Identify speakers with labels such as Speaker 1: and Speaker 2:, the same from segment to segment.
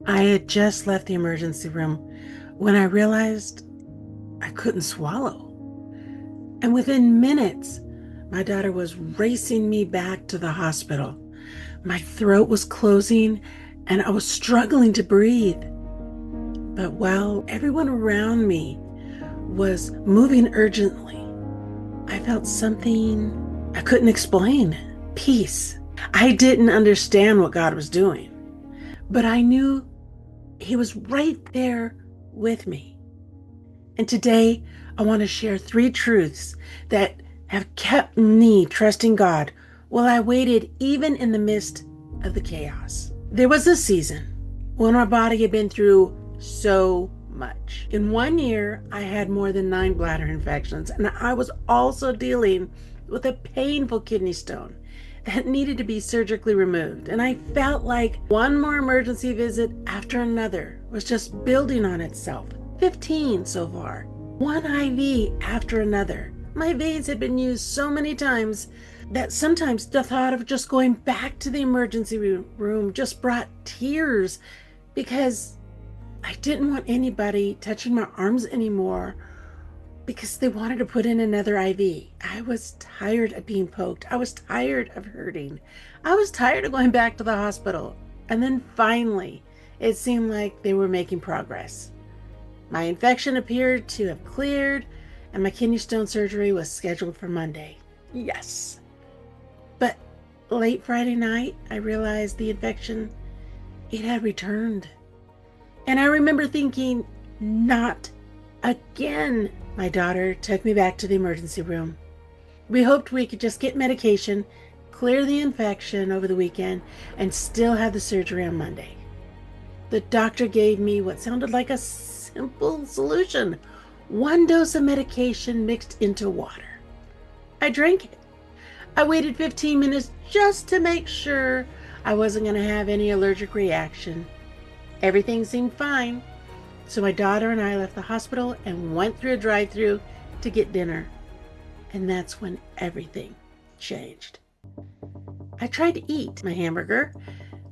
Speaker 1: I had just left the emergency room when I realized I couldn't swallow. And within minutes, my daughter was racing me back to the hospital. My throat was closing and I was struggling to breathe. But while everyone around me was moving urgently, I felt something I couldn't explain. Peace. I didn't understand what God was doing, but I knew He was right there with me. And today, I want to share three truths that have kept me trusting God while I waited, even in the midst of the chaos. There was a season when my body had been through so much. In 1 year, I had more than 9 bladder infections, and I was also dealing with a painful kidney stone that needed to be surgically removed. And I felt like one more emergency visit after another was just building on itself. 15 so far. One IV after another. My veins had been used so many times that sometimes the thought of just going back to the emergency room just brought tears, because I didn't want anybody touching my arms anymore because they wanted to put in another IV. I was tired of being poked. I was tired of hurting. I was tired of going back to the hospital. And then finally, it seemed like they were making progress. My infection appeared to have cleared, and my kidney stone surgery was scheduled for Monday. Yes. But late Friday night, I realized the infection, it had returned. And I remember thinking, not again. My daughter took me back to the emergency room. We hoped we could just get medication, clear the infection over the weekend, and still have the surgery on Monday. The doctor gave me what sounded like a simple solution: 1 dose of medication mixed into water. I drank it. I waited 15 minutes just to make sure I wasn't going to have any allergic reaction. Everything seemed fine. So my daughter and I left the hospital and went through a drive-thru to get dinner. And that's when everything changed. I tried to eat my hamburger,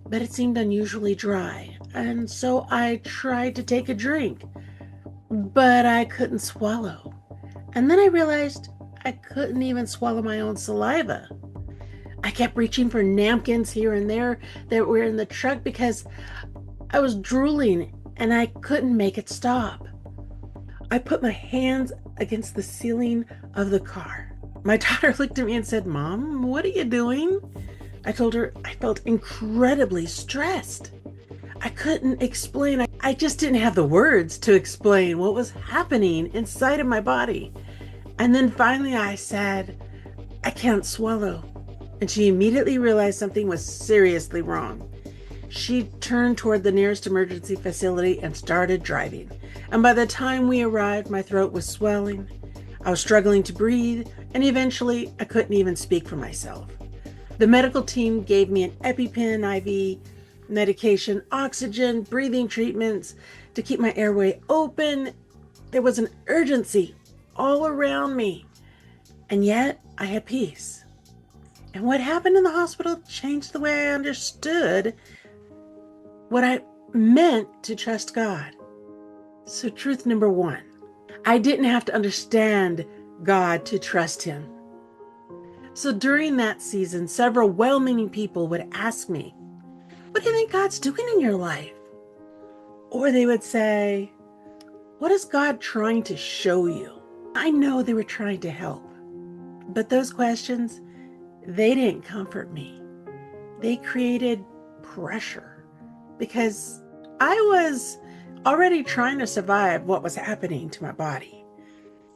Speaker 1: but it seemed unusually dry. And so I tried to take a drink, but I couldn't swallow. And then I realized I couldn't even swallow my own saliva. I kept reaching for napkins here and there that were in the truck because I was drooling and I couldn't make it stop. I put my hands against the ceiling of the car. My daughter looked at me and said, "Mom, what are you doing?" I told her I felt incredibly stressed. I couldn't explain. I just didn't have the words to explain what was happening inside of my body. And then finally I said, "I can't swallow." And she immediately realized something was seriously wrong. She turned toward the nearest emergency facility and started driving. And by the time we arrived, my throat was swelling. I was struggling to breathe, and eventually I couldn't even speak for myself. The medical team gave me an EpiPen IV, medication, oxygen, breathing treatments to keep my airway open. There was an urgency all around me, and yet I had peace. And what happened in the hospital changed the way I understood what I meant to trust God. So truth number one, I didn't have to understand God to trust Him. So during that season, several well-meaning people would ask me, "What do you think God's doing in your life?" Or they would say, "What is God trying to show you?" I know they were trying to help, but those questions, they didn't comfort me. They created pressure, because I was already trying to survive what was happening to my body.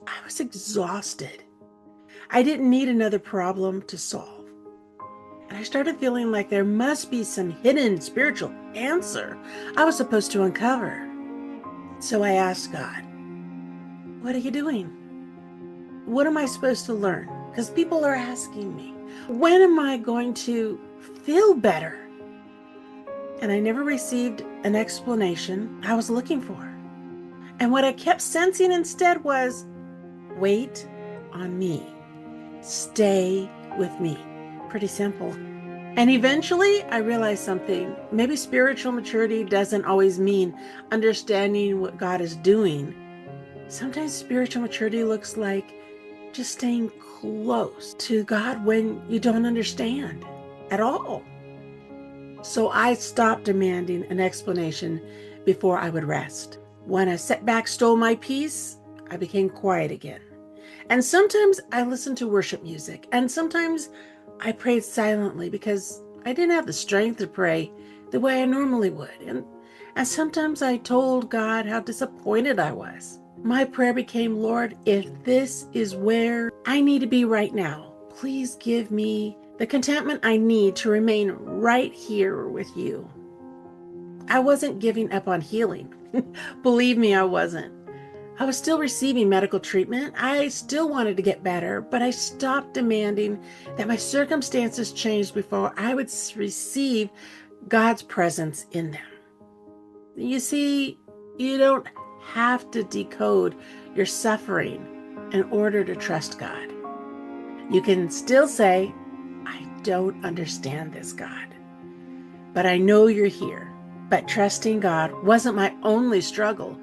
Speaker 1: I was exhausted. I didn't need another problem to solve. And I started feeling like there must be some hidden spiritual answer I was supposed to uncover. So I asked God, "What are you doing? What am I supposed to learn?" Because people are asking me, "When am I going to feel better?" And I never received an explanation I was looking for. And what I kept sensing instead was, "Wait on me. Stay with me." Pretty simple. And eventually I realized something. Maybe spiritual maturity doesn't always mean understanding what God is doing. Sometimes spiritual maturity looks like just staying close to God when you don't understand at all. So I stopped demanding an explanation before I would rest. When a setback stole my peace, I became quiet again. And sometimes I listened to worship music, and sometimes I prayed silently because I didn't have the strength to pray the way I normally would. And sometimes I told God how disappointed I was. My prayer became, Lord, if this is where I need to be right now, please give me the contentment I need to remain right here with you. I wasn't giving up on healing. Believe me, I wasn't. I was still receiving medical treatment. I still wanted to get better, but I stopped demanding that my circumstances change before I would receive God's presence in them. You see, you don't have to decode your suffering in order to trust God. You can still say, I don't understand this, God, but I know you're here. But trusting God wasn't my only struggle.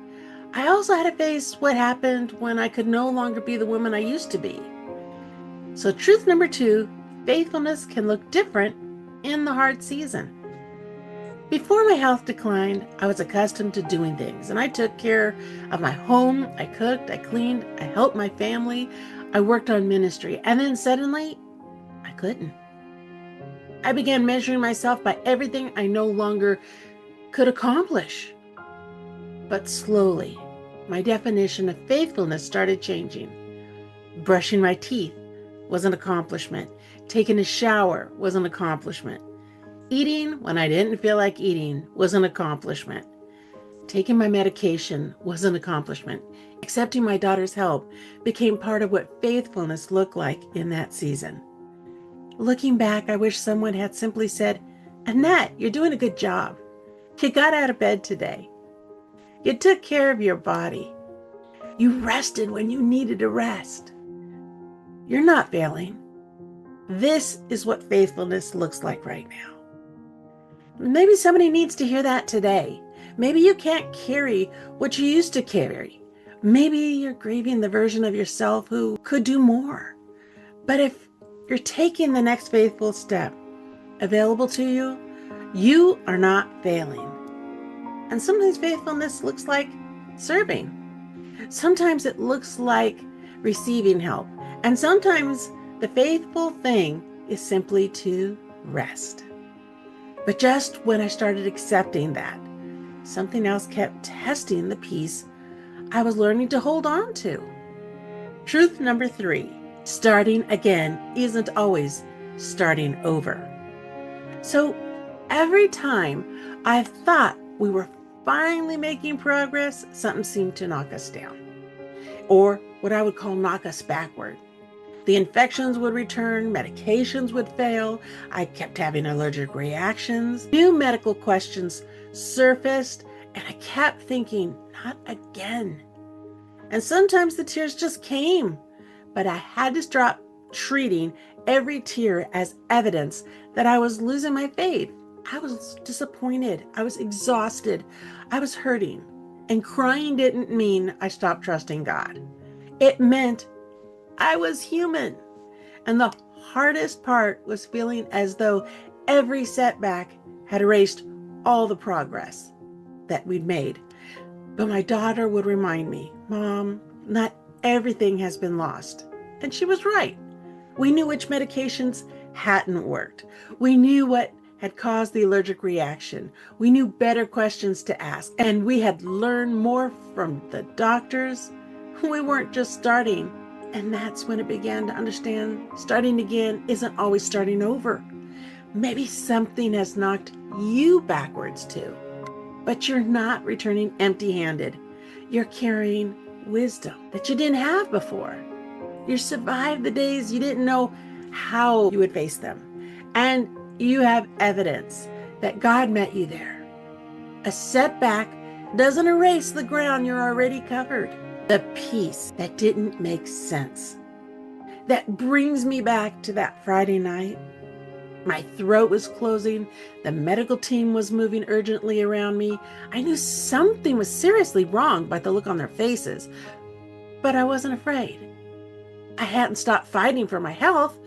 Speaker 1: I also had to face what happened when I could no longer be the woman I used to be. So truth number 2, faithfulness can look different in the hard season. Before my health declined, I was accustomed to doing things, and I took care of my home. I cooked, I cleaned, I helped my family, I worked on ministry, and then suddenly, I couldn't. I began measuring myself by everything I no longer could accomplish. But slowly, my definition of faithfulness started changing. Brushing my teeth was an accomplishment. Taking a shower was an accomplishment. Eating when I didn't feel like eating was an accomplishment. Taking my medication was an accomplishment. Accepting my daughter's help became part of what faithfulness looked like in that season. Looking back, I wish someone had simply said, Annette, you're doing a good job. You got out of bed today. You took care of your body. You rested when you needed to rest. You're not failing. This is what faithfulness looks like right now. Maybe somebody needs to hear that today. Maybe you can't carry what you used to carry. Maybe you're grieving the version of yourself who could do more. But if you're taking the next faithful step available to you, you are not failing. And sometimes faithfulness looks like serving. Sometimes it looks like receiving help. And sometimes the faithful thing is simply to rest. But just when I started accepting that, something else kept testing the peace I was learning to hold on to. Truth number 3, starting again isn't always starting over. So every time I thought we were finally making progress, something seemed to knock us down, or what I would call knock us backward. The infections would return, medications would fail, I kept having allergic reactions, new medical questions surfaced, and I kept thinking, not again. And sometimes the tears just came, but I had to stop treating every tear as evidence that I was losing my faith. I was disappointed, I was exhausted, I was hurting, and crying didn't mean I stopped trusting God. It meant I was human. And the hardest part was feeling as though every setback had erased all the progress that we'd made. But my daughter would remind me, Mom, not everything has been lost. And she was right. We knew which medications hadn't worked. We knew what had caused the allergic reaction. We knew better questions to ask. And we had learned more from the doctors. We weren't just starting. And that's when it began to understand starting again isn't always starting over. Maybe something has knocked you backwards too, but you're not returning empty-handed. You're carrying wisdom that you didn't have before. You survived the days you didn't know how you would face them. And you have evidence that God met you there. A setback doesn't erase the ground you're already covered. The peace that didn't make sense. That brings me back to that Friday night My throat was closing. The medical team was moving urgently around me. I knew something was seriously wrong by the look on their faces, but I wasn't afraid. I hadn't stopped fighting for my health.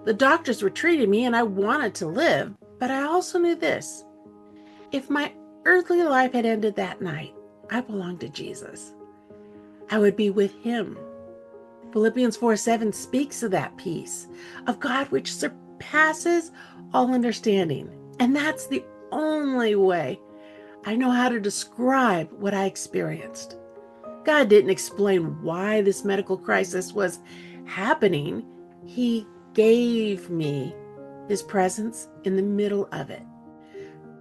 Speaker 1: The doctors were treating me and I wanted to live, but I also knew this. If my earthly life had ended that night, I belonged to Jesus. I would be with him. Philippians 4:7 speaks of that peace of God which surpasses all understanding. And that's the only way I know how to describe what I experienced. God didn't explain why this medical crisis was happening. He gave me his presence in the middle of it.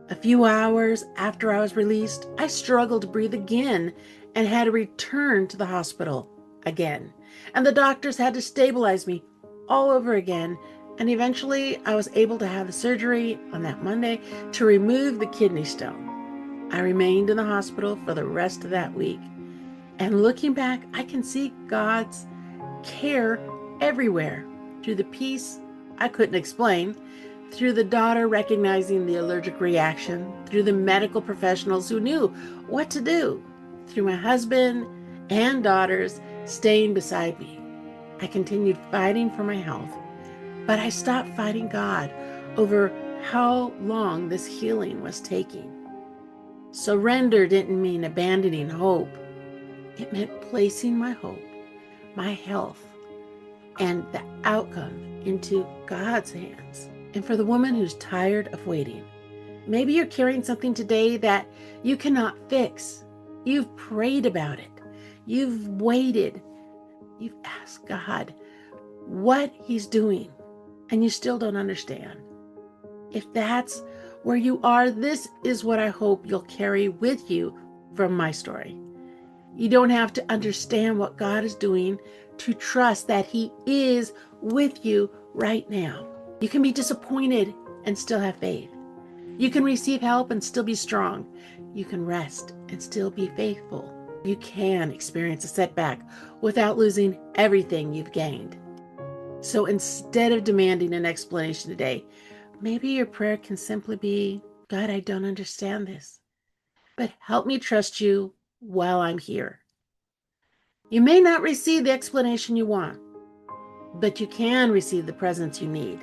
Speaker 1: A few hours after I was released, I struggled to breathe again and had to return to the hospital again. And the doctors had to stabilize me all over again. And eventually I was able to have the surgery on that Monday to remove the kidney stone. I remained in the hospital for the rest of that week. And looking back, I can see God's care everywhere through the peace I couldn't explain, through the daughter recognizing the allergic reaction, through the medical professionals who knew what to do, through my husband and daughters staying beside me. I continued fighting for my health, but I stopped fighting God over how long this healing was taking. Surrender didn't mean abandoning hope. It meant placing my hope, my health, and the outcome into God's hands. And for the woman who's tired of waiting, maybe you're carrying something today that you cannot fix. You've prayed about it. You've waited. You've asked God what he's doing, and you still don't understand. If that's where you are, this is what I hope you'll carry with you from my story. You don't have to understand what God is doing to trust that he is with you right now. You can be disappointed and still have faith. You can receive help and still be strong. You can rest and still be faithful. You can experience a setback without losing everything you've gained. So instead of demanding an explanation today, maybe your prayer can simply be, God, I don't understand this, but help me trust you while I'm here. You may not receive the explanation you want, but you can receive the presence you need.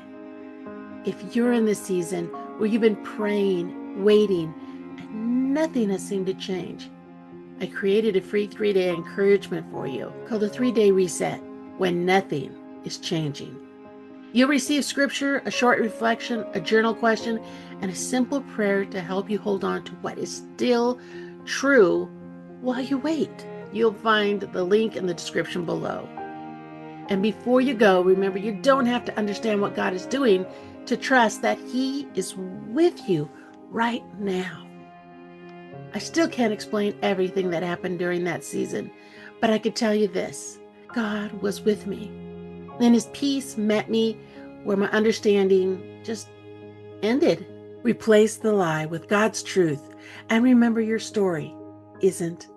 Speaker 1: If you're in this season where you've been praying, waiting, and nothing has seemed to change, I created a free 3-day encouragement for you called the 3-Day Reset when nothing is changing. You'll receive scripture, a short reflection, a journal question, and a simple prayer to help you hold on to what is still true while you wait. You'll find the link in the description below. And before you go, remember, you don't have to understand what God is doing to trust that he is with you right now. I still can't explain everything that happened during that season, but I could tell you this: God was with me, and his peace met me where my understanding just ended. Replace the lie with God's truth, and remember, your story isn't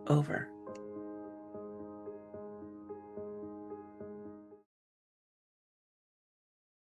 Speaker 1: over.